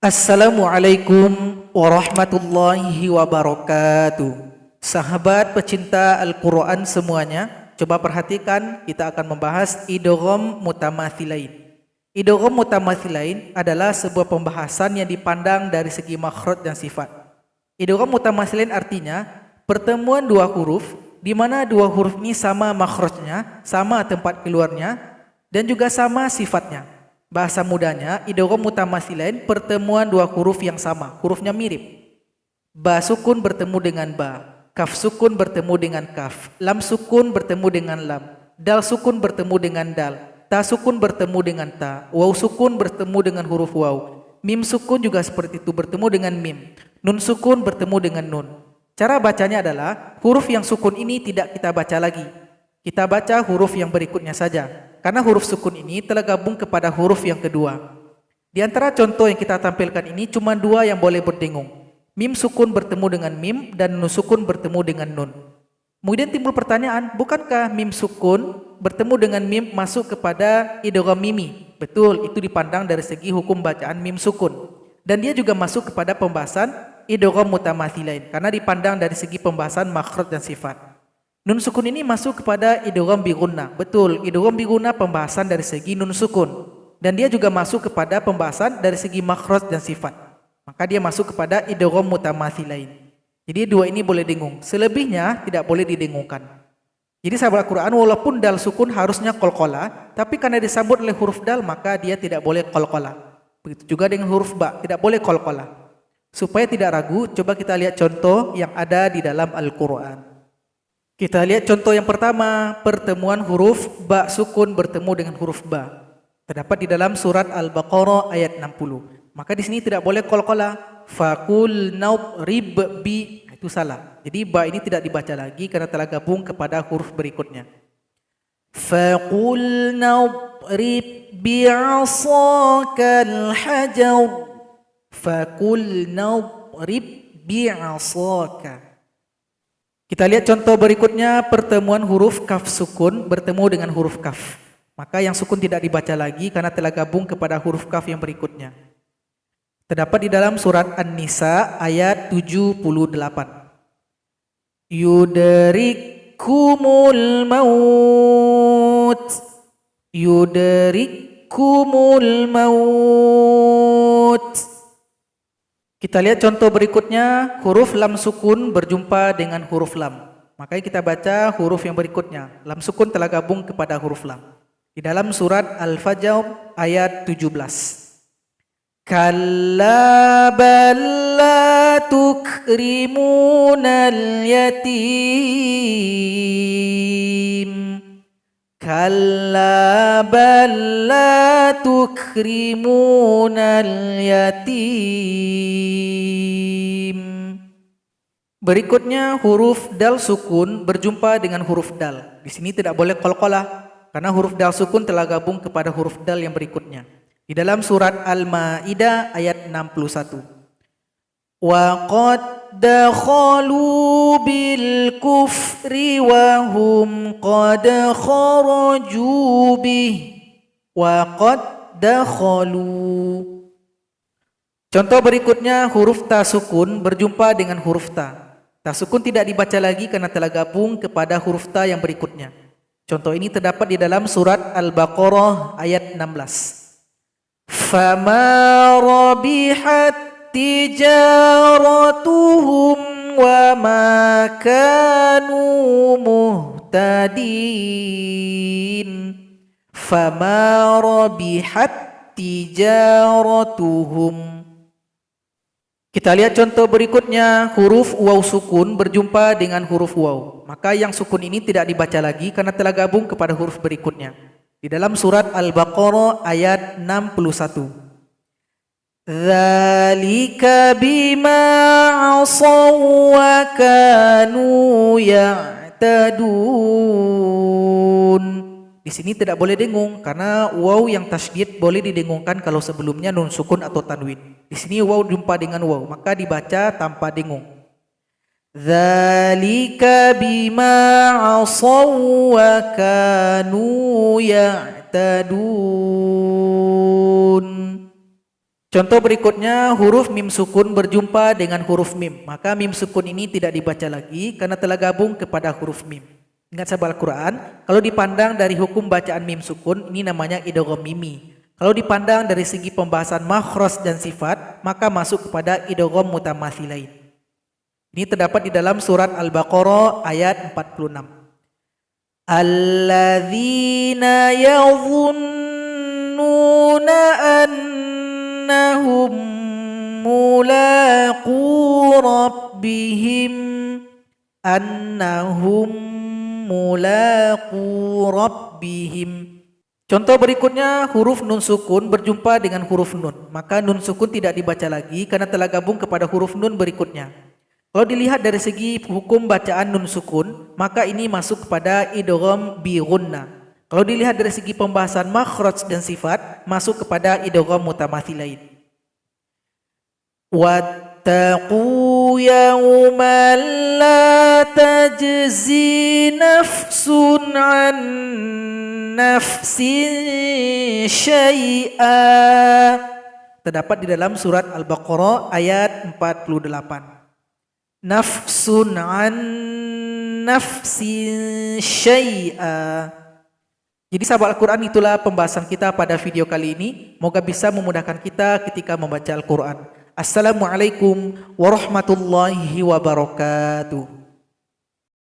Assalamualaikum warahmatullahi wabarakatuh. Sahabat pecinta Al-Quran semuanya, coba perhatikan, kita akan membahas idgham mutamathilain. Idgham mutamathilain adalah sebuah pembahasan yang dipandang dari segi makhraj dan sifat. Idgham mutamathilain artinya pertemuan dua huruf di mana dua huruf ini sama makhrajnya, sama tempat keluarnya, dan juga sama sifatnya. Bahasa mudahnya, idgham mutamathilain pertemuan dua huruf yang sama, hurufnya mirip. Ba sukun bertemu dengan ba, kaf sukun bertemu dengan kaf, lam sukun bertemu dengan lam, dal sukun bertemu dengan dal, ta sukun bertemu dengan ta, waw sukun bertemu dengan huruf waw, mim sukun juga seperti itu bertemu dengan mim, nun sukun bertemu dengan nun. Cara bacanya adalah huruf yang sukun ini tidak kita baca lagi. Kita baca huruf yang berikutnya saja. Karena huruf sukun ini telah gabung kepada huruf yang kedua. Di antara contoh yang kita tampilkan ini cuma dua yang boleh berdengung. Mim sukun bertemu dengan mim dan nun sukun bertemu dengan nun. Kemudian timbul pertanyaan, bukankah mim sukun bertemu dengan mim masuk kepada idgham mimi? Betul, itu dipandang dari segi hukum bacaan mim sukun. Dan dia juga masuk kepada pembahasan idgham mutamathilain karena dipandang dari segi pembahasan makhraj dan sifat. Nun sukun ini masuk kepada idgham bi gunnah. Betul, idgham bi gunnah pembahasan dari segi nun sukun. Dan dia juga masuk kepada pembahasan dari segi makhraj dan sifat. Maka dia masuk kepada idgham mutamathilain. Jadi dua ini boleh dengung. Selebihnya tidak boleh didengungkan. Jadi sahabat Al-Quran, walaupun dal sukun harusnya qalqalah, tapi karena disambut oleh huruf dal maka dia tidak boleh qalqalah. Begitu juga dengan huruf ba, tidak boleh qalqalah. Supaya tidak ragu, coba kita lihat contoh yang ada di dalam Al-Quran. Kita lihat contoh yang pertama, pertemuan huruf ba sukun bertemu dengan huruf ba. Terdapat di dalam surat Al-Baqarah ayat 60. Maka di sini tidak boleh qalqalah. Faqul nadrib bi, itu salah. Jadi ba ini tidak dibaca lagi karena telah gabung kepada huruf berikutnya. Faqul nadrib bi'asakal hajar. Faqul nadrib bi'asaka. Kita lihat contoh berikutnya, pertemuan huruf kaf sukun bertemu dengan huruf kaf. Maka yang sukun tidak dibaca lagi karena telah gabung kepada huruf kaf yang berikutnya. Terdapat di dalam surat An-Nisa ayat 78. Yudrikumul maut. Yudrikumul maut. Kita lihat contoh berikutnya, huruf lam sukun berjumpa dengan huruf lam. Makanya kita baca huruf yang berikutnya. Lam sukun telah gabung kepada huruf lam. Di dalam surat Al-Fajr ayat 17. Kalla bal la tukrimunal yatim. Kalla bal la tukrimunal yatim. Berikutnya huruf dal sukun berjumpa dengan huruf dal. Di sini tidak boleh qalqalah karena huruf dal sukun telah gabung kepada huruf dal yang berikutnya. Di dalam surat Al-Maidah ayat 61. Wa qad dakhalu bil kufri wa hum qad kharaju bih. Wa qad dakhalu. Contoh berikutnya huruf ta sukun berjumpa dengan huruf ta. Ta sukun tidak dibaca lagi karena telah gabung kepada huruf ta yang berikutnya. Contoh ini terdapat di dalam surat Al-Baqarah ayat 16. Fama rabihat tijaratuhum wa ma kanu muhtadin. Fama rabihat tijaratuhum. Kita lihat contoh berikutnya, huruf waw sukun berjumpa dengan huruf waw. Maka yang sukun ini tidak dibaca lagi karena telah gabung kepada huruf berikutnya. Di dalam surat Al-Baqarah ayat 61. Dzalika bima 'asaw wa kanu ya'tadun. Di sini tidak boleh dengung karena waw yang tasydid boleh didengungkan kalau sebelumnya nun sukun atau tanwin. Di sini waw jumpa dengan waw, maka dibaca tanpa dengung. Dzalika bima 'asaw wa kanu ya'tadun. Contoh berikutnya, huruf mim sukun berjumpa dengan huruf mim. Maka mim sukun ini tidak dibaca lagi karena telah gabung kepada huruf mim. Ingat sahabat Al-Quran, kalau dipandang dari hukum bacaan mim sukun, ini namanya idgham mimi. Kalau dipandang dari segi pembahasan makhraj dan sifat, maka masuk kepada idgham mutamathilain. Ini terdapat di dalam surat Al-Baqarah ayat 46. Alladzina yadhunnuna annahum mulaqu rabbihim Contoh berikutnya, huruf nun sukun berjumpa dengan huruf nun. Maka nun sukun tidak dibaca lagi karena telah gabung kepada huruf nun berikutnya. Kalau dilihat dari segi hukum bacaan nun sukun, maka ini masuk kepada idgham bi gunna. Kalau dilihat dari segi pembahasan makhraj dan sifat, masuk kepada idgham mutamathilain. Wattaqu yawman la tajzi nafsun an nafsin syai'a. Terdapat di dalam surat Al-Baqarah ayat 48. Nafsun an nafsin syai'a. Jadi sahabat Al-Quran, itulah pembahasan kita pada video kali ini. Moga bisa memudahkan kita ketika membaca Al-Quran. Assalamualaikum warahmatullahi wabarakatuh.